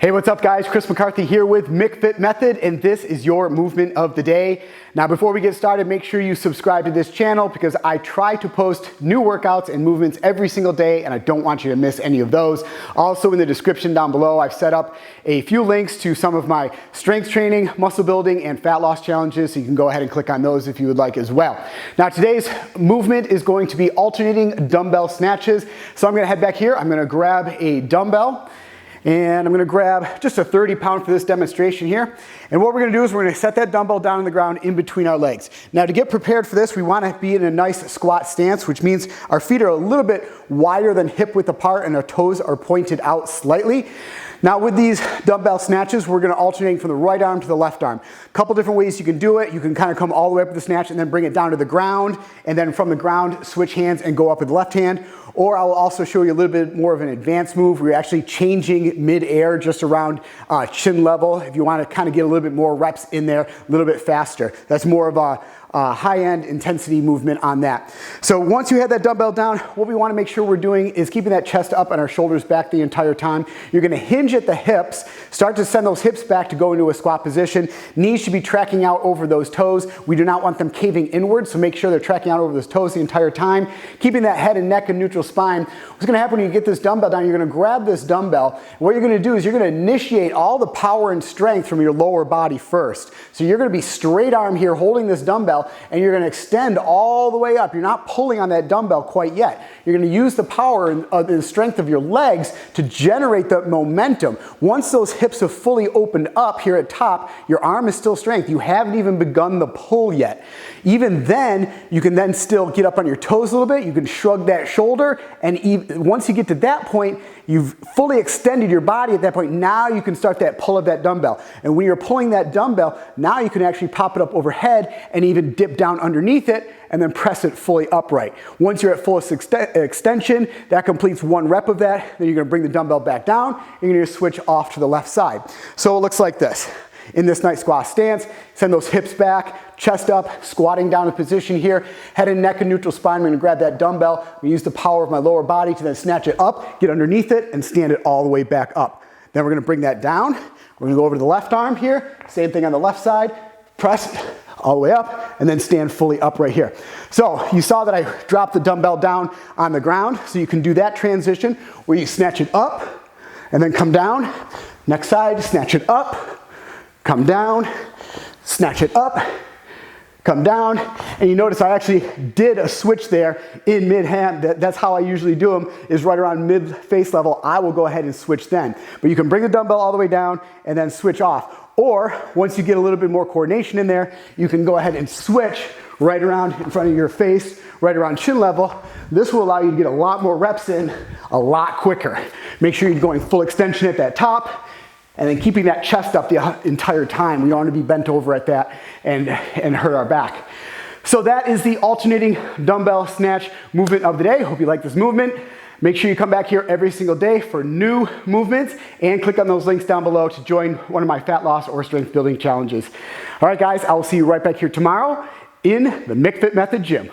Hey, what's up guys? Chris McCarthy here with McFit Method, and this is your movement of the day. Now before we get started, make sure you subscribe to this channel because I try to post new workouts and movements every single day, and I don't want you to miss any of those. Also in the description down below, I've set up a few links to some of my strength training, muscle building, and fat loss challenges, so you can go ahead and click on those if you would like as well. Now today's movement is going to be alternating dumbbell snatches. So I'm gonna head back here, I'm gonna grab a dumbbell, and I'm gonna grab just a 30-pound for this demonstration here. And what we're gonna do is we're gonna set that dumbbell down on the ground in between our legs. Now to get prepared for this, we wanna be in a nice squat stance, which means our feet are a little bit wider than hip width apart and our toes are pointed out slightly. Now with these dumbbell snatches, we're gonna alternate from the right arm to the left arm. A couple different ways you can do it. You can kind of come all the way up with the snatch and then bring it down to the ground, and then from the ground, switch hands and go up with the left hand. Or I will also show you a little bit more of an advanced move where you're actually changing mid-air just around chin level if you want to kind of get a little bit more reps in there a little bit faster. That's more of a high-end intensity movement on that. So once you have that dumbbell down, what we want to make sure we're doing is keeping that chest up and our shoulders back the entire time. You're going to hinge at the hips, start to send those hips back to go into a squat position. Knees should be tracking out over those toes. We do not want them caving inward, so make sure they're tracking out over those toes the entire time. Keeping that head and neck in neutral spine. What's going to happen when you get this dumbbell down, you're going to grab this dumbbell. What you're going to do is you're going to initiate all the power and strength from your lower body first. So you're going to be straight arm here holding this dumbbell, and you're going to extend all the way up. You're not pulling on that dumbbell quite yet. You're going to use the power and the strength of your legs to generate the momentum. Once those hips have fully opened up here at top, your arm is still strength. You haven't even begun the pull yet. Even then, you can then still get up on your toes a little bit. You can shrug that shoulder, and once you get to that point, you've fully extended your body at that point. Now you can start that pull of that dumbbell. And when you're pulling that dumbbell, now you can actually pop it up overhead and even dip down underneath it and then press it fully upright. Once you're at fullest extension, that completes one rep of that. Then you're gonna bring the dumbbell back down. You're gonna switch off to the left side. So it looks like this. In this nice squat stance, send those hips back, chest up, squatting down in position here, head and neck in neutral spine. I'm gonna grab that dumbbell. I'm gonna use the power of my lower body to then snatch it up, get underneath it, and stand it all the way back up. Then we're gonna bring that down. We're gonna go over to the left arm here, same thing on the left side, press all the way up, and then stand fully up right here. So you saw that I dropped the dumbbell down on the ground, so you can do that transition where you snatch it up, and then come down. Next side, snatch it up, come down, snatch it up, come down, and you notice I actually did a switch there in mid-hand. That's how I usually do them, is right around mid-face level. I will go ahead and switch then. But you can bring the dumbbell all the way down and then switch off. Or once you get a little bit more coordination in there, you can go ahead and switch right around in front of your face, right around chin level. This will allow you to get a lot more reps in a lot quicker. Make sure you're going full extension at that top, and then keeping that chest up the entire time. We don't want to be bent over at that and hurt our back. So that is the alternating dumbbell snatch movement of the day. Hope you like this movement. Make sure you come back here every single day for new movements, and click on those links down below to join one of my fat loss or strength building challenges. All right guys, I will see you right back here tomorrow in the McFit Method gym.